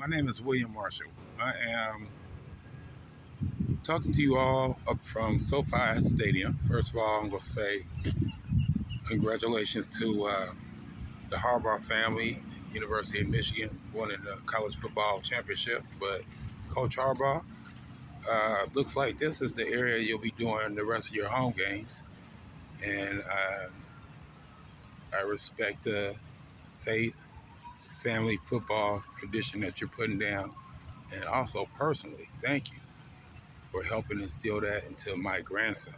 My name is William Marshall. I am talking to you all up from SoFi Stadium. First of all, I'm going to say congratulations to the Harbaugh family, University of Michigan, winning the college football championship. But Coach Harbaugh, looks like this is the area you'll be doing the rest of your home games. And I respect the faith, family football tradition that you're putting down. And also personally, thank you for helping instill that into my grandson,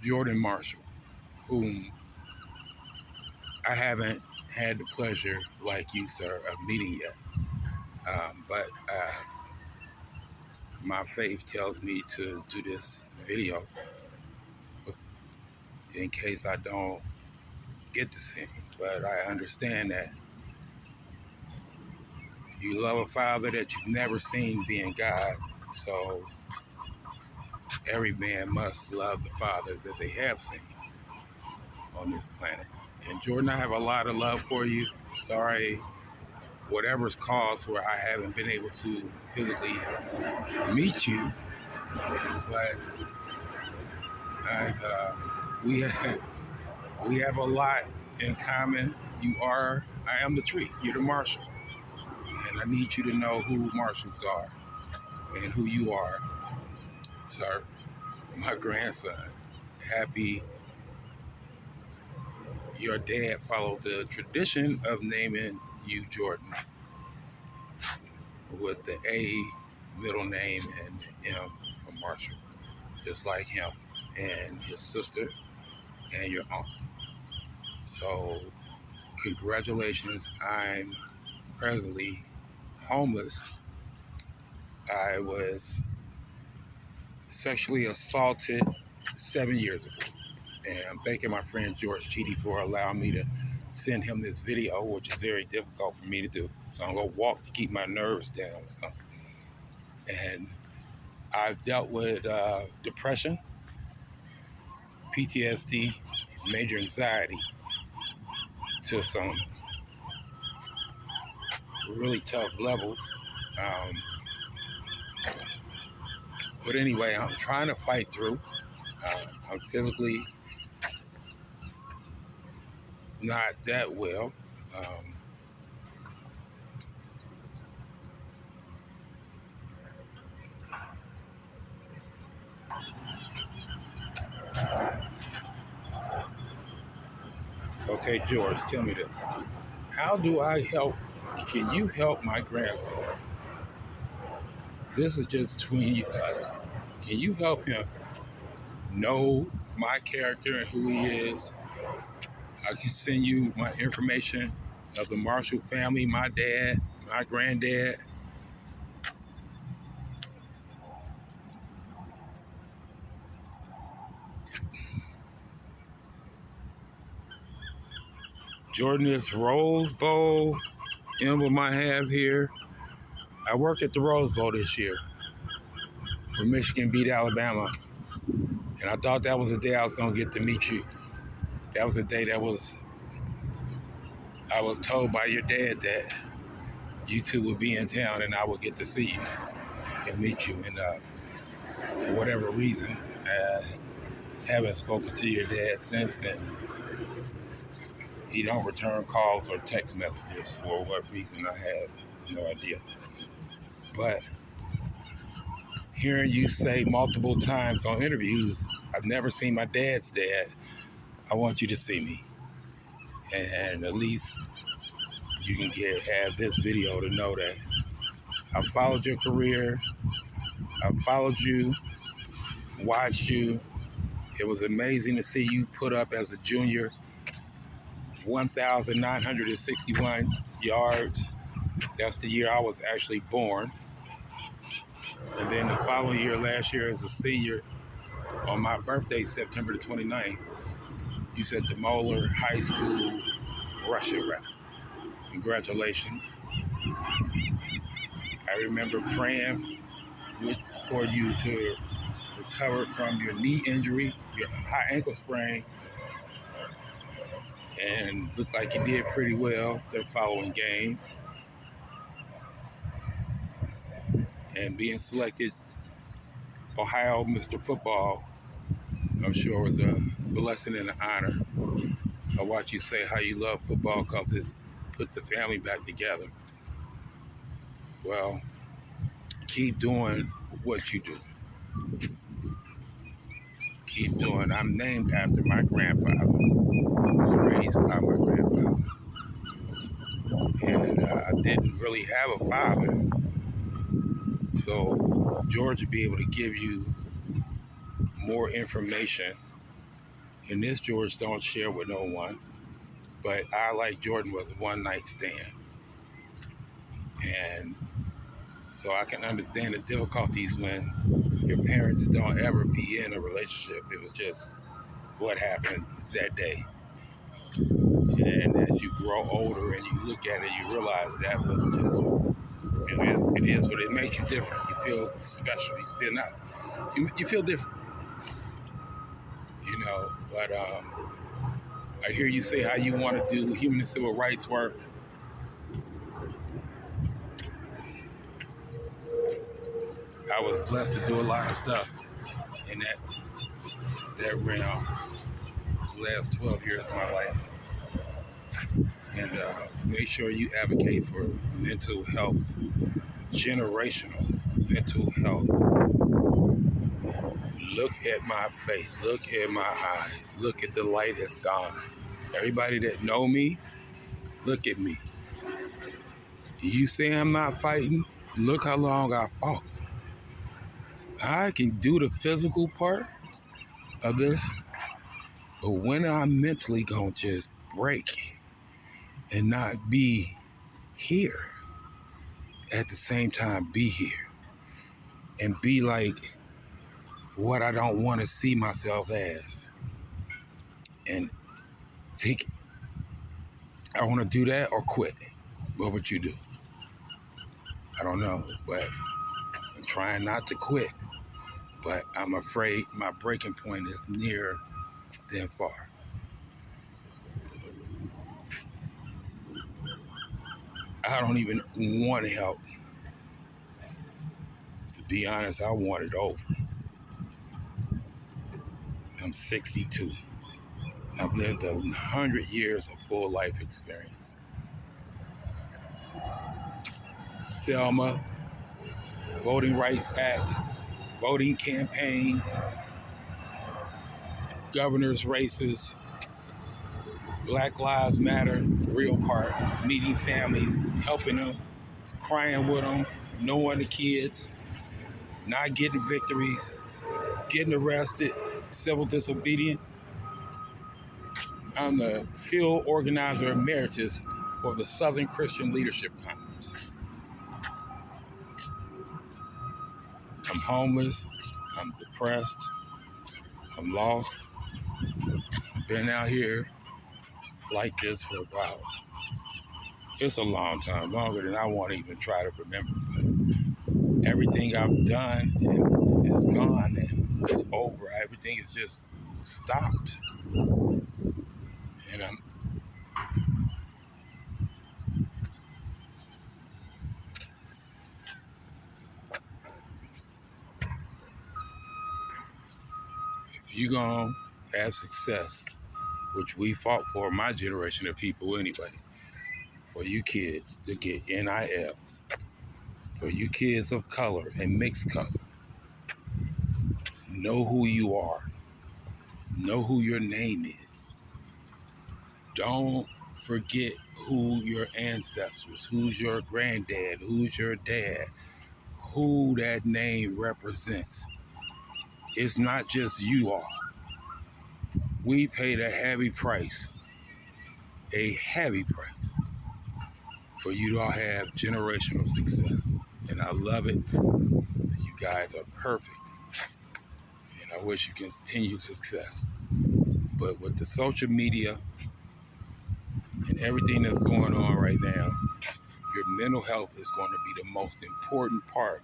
Jordan Marshall, whom I haven't had the pleasure, like you, sir, of meeting yet. But my faith tells me to do this video in case I don't get to see him. But I understand that you love a father that you've never seen being God, so every man must love the father that they have seen on this planet. And Jordan, I have a lot of love for you. Sorry, whatever's caused where I haven't been able to physically meet you, but we have a lot in common. I am the tree. You're the Marshall, and I need you to know who Marshalls are and who you are, sir. My grandson, happy. Your dad followed the tradition of naming you Jordan with the A middle name and M for Marshall, just like him and his sister and your uncle. So congratulations. I'm presently homeless. I was sexually assaulted 7 years ago. And I'm thanking my friend George Chidi for allowing me to send him this video, which is very difficult for me to do. So I'm going to walk to keep my nerves down. And I've dealt with depression, PTSD, major anxiety to some really tough levels. But anyway, I'm trying to fight through. I'm physically not that well. Okay, George, tell me this. How do I help? Can you help my grandson? This is just between you guys. Can you help him know my character and who he is? I can send you my information of the Marshall family, my dad, my granddad. Jordan, this Rose Bowl emblem I have here. I worked at the Rose Bowl this year when Michigan beat Alabama. And I thought that was the day I was going to get to meet you. That was the day I was told by your dad that you two would be in town and I would get to see you and meet you. And for whatever reason, I haven't spoken to your dad since, and he don't return calls or text messages. For what reason, I have no idea. But hearing you say multiple times on interviews, I've never seen my dad's dad. I want you to see me. And at least you can have this video to know that I followed your career. I followed you, watched you. It was amazing to see you put up as a junior 1,961 yards. That's the year I was actually born. And then the following year, last year, as a senior, on my birthday, September the 29th, you set the Moeller High School rushing record. Congratulations. I remember praying for you to recover from your knee injury, your high ankle sprain, and looked like he did pretty well the following game. And being selected Ohio Mr. Football, I'm sure was a blessing and an honor. I watch you say how you love football because it's put the family back together. Well, keep doing what you do. Keep doing. I'm named after my grandfather. I was raised by my grandfather. And I didn't really have a father. So George would be able to give you more information. And this George don't share with no one. But I, like Jordan, was a one night stand. And so I can understand the difficulties when your parents don't ever be in a relationship. It was just what happened that day. And as you grow older and you look at it, you realize that was just, it is what it makes you different. You feel special. You feel not, you feel different, But I hear you say how you want to do human and civil rights work. I was blessed to do a lot of stuff in that realm the last 12 years of my life. And make sure you advocate for mental health, generational mental health. Look at my face, look at my eyes, look at the light that's gone. Everybody that know me, look at me. You say I'm not fighting? Look how long I fought. I can do the physical part of this, but when I'm mentally gonna just break and not be here at the same time, be here and be like what I don't want to see myself as. And I want to do that or quit. What would you do? I don't know, but I'm trying not to quit. But I'm afraid my breaking point is nearer than far. I don't even want help. To be honest, I want it over. I'm 62. I've lived 100 years of full life experience. Selma, Voting Rights Act, voting campaigns, governor's races, Black Lives Matter, the real part, meeting families, helping them, crying with them, knowing the kids, not getting victories, getting arrested, civil disobedience. I'm the field organizer emeritus for the Southern Christian Leadership Conference. I'm homeless, I'm depressed, I'm lost. I've been out here like this for it's a long time, longer than I want to even try to remember. But everything I've done is gone now. It's over. Everything is just stopped. And if you're going to have success, which we fought for, my generation of people anyway, for you kids to get NILs, for you kids of color and mixed color, know who you are, know who your name is. Don't forget who your ancestors, who's your granddad, who's your dad, who that name represents. It's not just you all. We paid a heavy price for you to all have generational success. And I love it. You guys are perfect. And I wish you continued success. But with the social media and everything that's going on right now, your mental health is going to be the most important part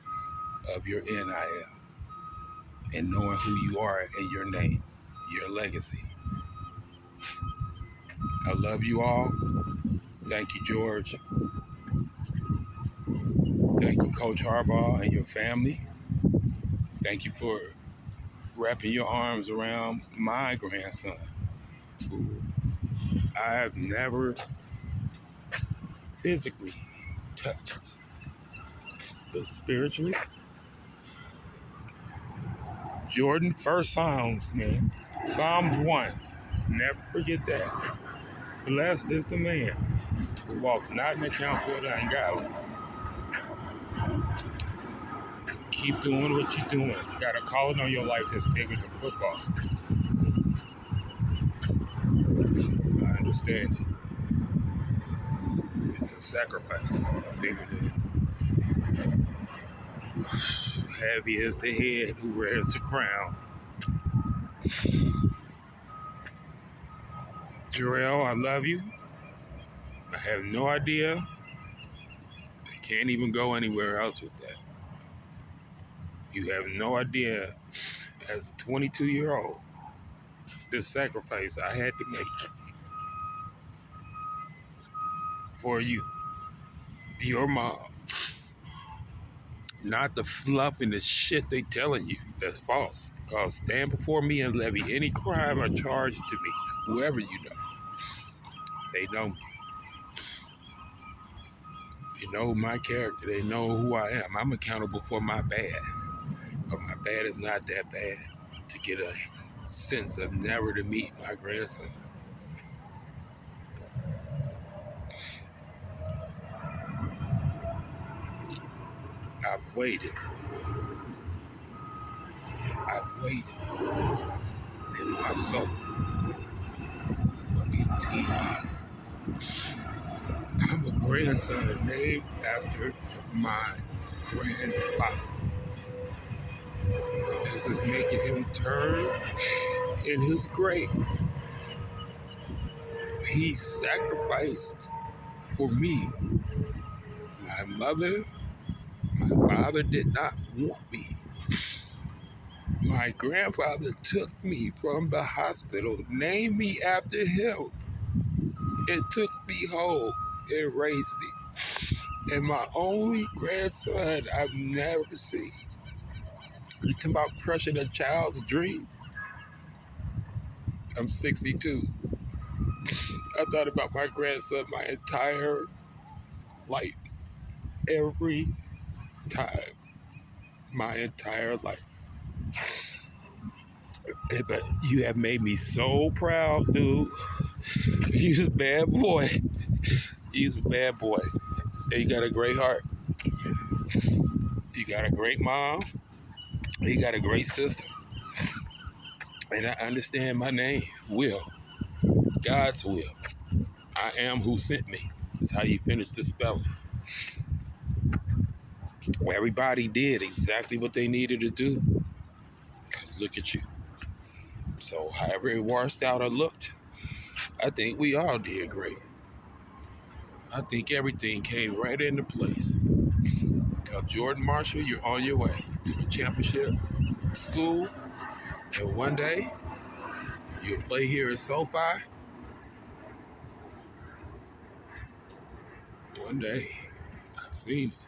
of your NIL. And knowing who you are and your name, your legacy. I love you all. Thank you, George. Thank you, Coach Harbaugh and your family. Thank you for wrapping your arms around my grandson, who I have never physically touched, but spiritually. Jordan, first Psalms, man. Psalms 1. Never forget that. Blessed is the man who walks not in the counsel of the ungodly. Keep doing what you're doing. You got a calling on your life that's bigger than football. I understand it. It's a sacrifice. Bigger than heavy as the head who wears the crown. Jarrell, I love you. I have no idea. I can't even go anywhere else with that. You have no idea, as a 22-year-old, the sacrifice I had to make for you, your mom. Not the fluff and the shit they telling you that's false. Because stand before me and levy any crime or charge to me, whoever you know. They know me. They know my character. They know who I am. I'm accountable for my bad. But my bad is not that bad to get a sense of never to meet my grandson. I've waited. I've waited in my soul for 18 years. I'm a grandson named after my grandfather. This is making him turn in his grave. He sacrificed for me. My mother, my father did not want me. My grandfather took me from the hospital, named me after him, and took me home and raised me. And my only grandson I've never seen. You talking about crushing a child's dream? I'm 62. I thought about my grandson my entire life. Every time. My entire life. But you have made me so proud, dude. You're a bad boy. You're a bad boy. And you got a great heart. You got a great mom. You got a great sister. And I understand my name, Will. God's will. I am who sent me. That's how you finish the spelling. Well, everybody did exactly what they needed to do. Look at you. So however it washed out or looked, I think we all did great. I think everything came right into place. Because Jordan Marshall, you're on your way to the championship school. And one day, you'll play here at SoFi. One day, I've seen it.